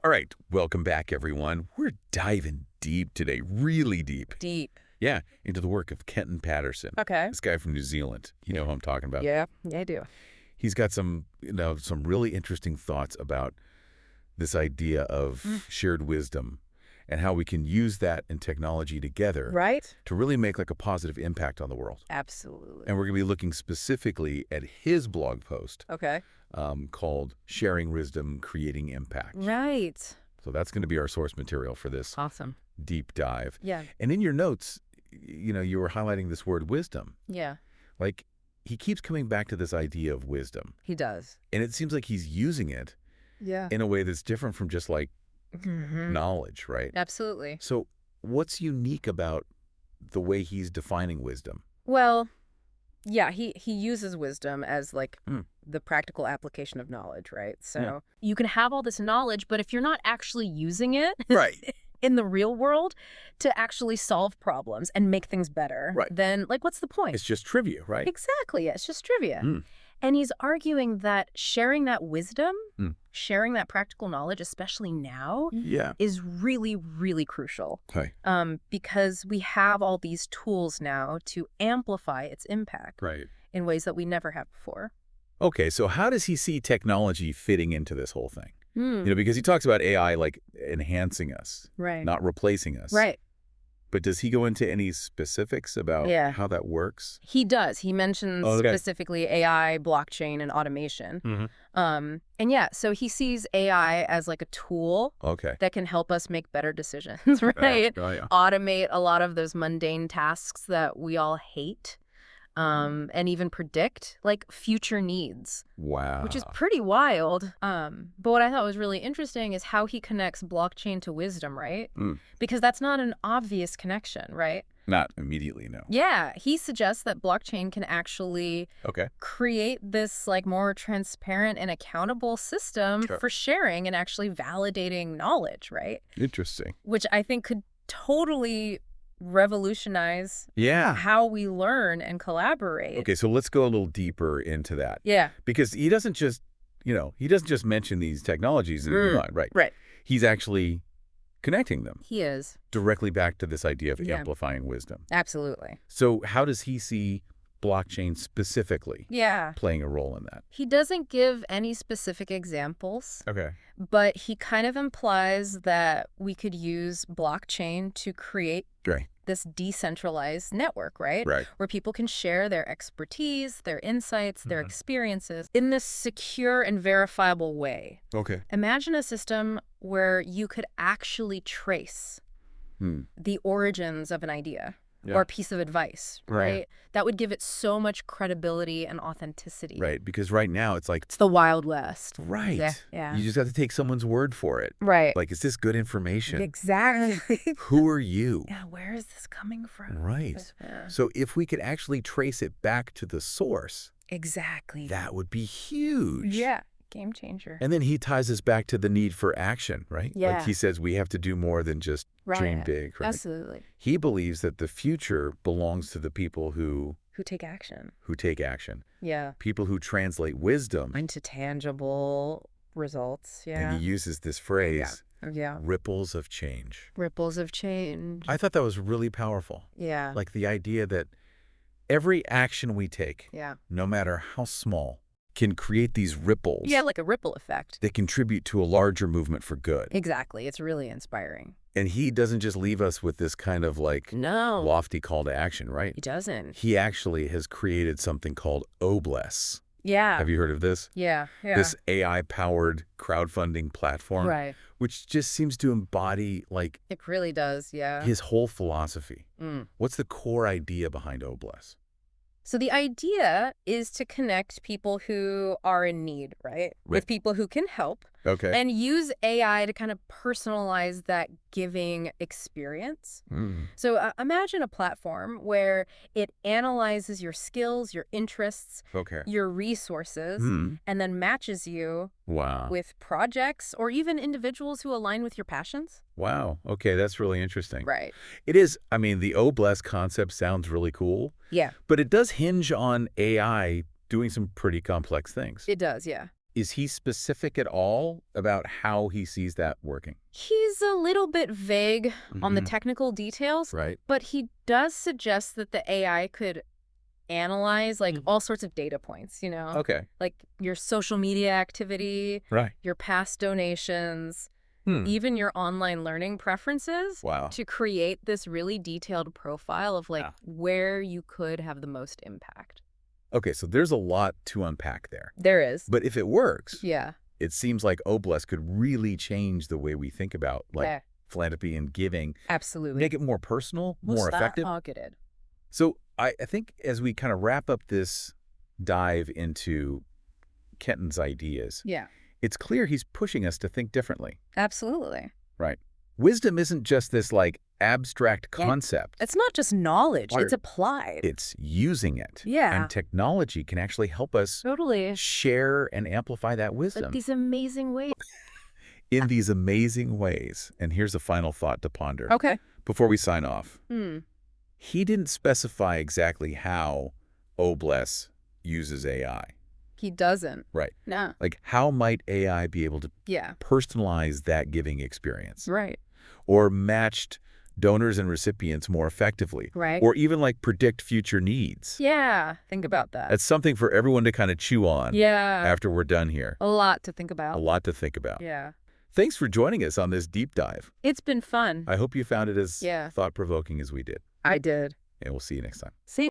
All right, welcome back, everyone. We're diving deep today, really deep. Deep. Yeah, into the work of Kenton Patterson. Okay. This guy from New Zealand. You know who I'm talking about. Yeah, I do. He's got some really interesting thoughts about this idea of shared wisdom and how we can use that and technology together Right? to really make like a positive impact on the world. Absolutely. And we're going to be looking specifically at his blog post Okay. called Sharing Wisdom, Creating Impact. Right. So that's going to be our source material for this Awesome. deep dive. Yeah. And in your notes, you were highlighting this word wisdom. Yeah. Like, he keeps coming back to this idea of wisdom. He does. And it seems like he's using it Yeah. in a way that's different from just like Mm-hmm. knowledge, right? Absolutely. So what's unique about the way he's defining wisdom? Well, yeah, he uses wisdom as like Mm. the practical application of knowledge, right? So Yeah. you can have all this knowledge, but if you're not actually using it Right. in the real world to actually solve problems and make things better, Right. then like what's the point? It's just trivia, right? Exactly. It's just trivia. Mm. And he's arguing that sharing that wisdom, Mm. sharing that practical knowledge, especially now, Yeah. is really, really crucial. Okay. Because we have all these tools now to amplify its impact Right. in ways that we never have before. Okay, so how does he see technology fitting into this whole thing? Hmm. Because he talks about AI like enhancing us, Right. not replacing us. Right. But does he go into any specifics about Yeah. how that works? He does. He mentions Oh, okay. specifically AI, blockchain, and automation. Mm-hmm. And yeah, so he sees AI as like a tool Okay. that can help us make better decisions, right? Oh, yeah. Automate a lot of those mundane tasks that we all hate, and even predict like future needs, Wow. which is pretty wild. But what I thought was really interesting is how he connects blockchain to wisdom, right? Mm. Because that's not an obvious connection, right? Not immediately, no. Yeah, he suggests that blockchain can actually Okay. create this like more transparent and accountable system Sure. for sharing and actually validating knowledge, right? Interesting. Which I think could totally revolutionize Yeah. how we learn and collaborate. Okay, so let's go a little deeper into that. Yeah. Because he doesn't just mention these technologies and move on, right? Right. He's actually connecting them He is. directly back to this idea of Yeah. amplifying wisdom. Absolutely. So how does he see blockchain specifically Yeah. playing a role in that? He doesn't give any specific examples, Okay. but he kind of implies that we could use blockchain to create Right. this decentralized network, right? Right. Where people can share their expertise, their insights, their experiences in this secure and verifiable way. Okay. Imagine a system where you could actually trace the origins of an idea or a piece of advice, right? That would give it so much credibility and authenticity. Right. Because right now it's like, It's the Wild West. right. Yeah. You just have to take someone's word for it. Right. Like, is this good information? Exactly. Who are you? Yeah, where is this coming from? Right. Yeah. So if we could actually trace it back to the source, Exactly. that would be huge. Yeah. Game changer. And then he ties us back to the need for action, right? Yeah. Like he says we have to do more than just dream big, right? Absolutely. He believes that the future belongs to the people who Who take action. take action, Yeah. people who translate wisdom. Into tangible results. And Yeah. he uses this phrase, Yeah. ripples of change. Ripples of change. I thought that was really powerful. Yeah. Like the idea that every action we take, Yeah. no matter how small, can create these ripples Yeah, like a ripple effect. that contribute to a larger movement for good. Exactly. It's really inspiring. And he doesn't just leave us with this kind of like No. lofty call to action, right? He doesn't. He actually has created something called Obless. Yeah. Have you heard of this? Yeah. Yeah. This AI-powered crowdfunding platform, Right. which just seems to embody like It really does. Yeah. his whole philosophy. Mm. What's the core idea behind Obless? So the idea is to connect people who are in need, right? With people who can help. Okay. And use AI to kind of personalize that giving experience. So imagine a platform where it analyzes your skills, your interests, Okay. your resources, and then matches you Wow. with projects or even individuals who align with your passions. Wow. Okay, that's really interesting. Right. It is, I mean, the Obless concept sounds really cool, Yeah, but it does hinge on AI doing some pretty complex things. it does. Yeah. Is he specific at all about how he sees that working? He's a little bit vague on the Mhm. technical details, Right. but he does suggest that the AI could analyze like all sorts of data points, Okay. like your social media activity, Right. your past donations, Hmm. even your online learning preferences Wow. to create this really detailed profile of like Yeah. where you could have the most impact. Okay, so there's a lot to unpack there. There is. But if it works, Yeah. it seems like Oblast could really change the way we think about Yeah. philanthropy and giving, Absolutely. make it more personal, more What's that effective. targeted? So I think as we kind of wrap up this dive into Kenton's ideas, Yeah. it's clear he's pushing us to think differently. Absolutely. Right. Wisdom isn't just this abstract concept. It's not just knowledge, Or- it's applied. It's using it. Yeah. And technology can actually help us Totally. share and amplify that wisdom Like these amazing ways. in these amazing ways. And here's a final thought to ponder Okay. before we sign off. Hmm. He didn't specify exactly how Oblast uses AI. He doesn't. Right. No. Like, how might AI be able to Yeah. personalize that giving experience? Right. Or matched donors and recipients more effectively? Right. Or even predict future needs? Yeah. Think about that. That's something for everyone to kind of chew on Yeah. after we're done here. A lot to think A about. lot to think about. Yeah. Thanks for joining us on this deep dive. It's been fun. I hope you found it as Yeah. thought-provoking as we did. I did. And we'll see you next time. See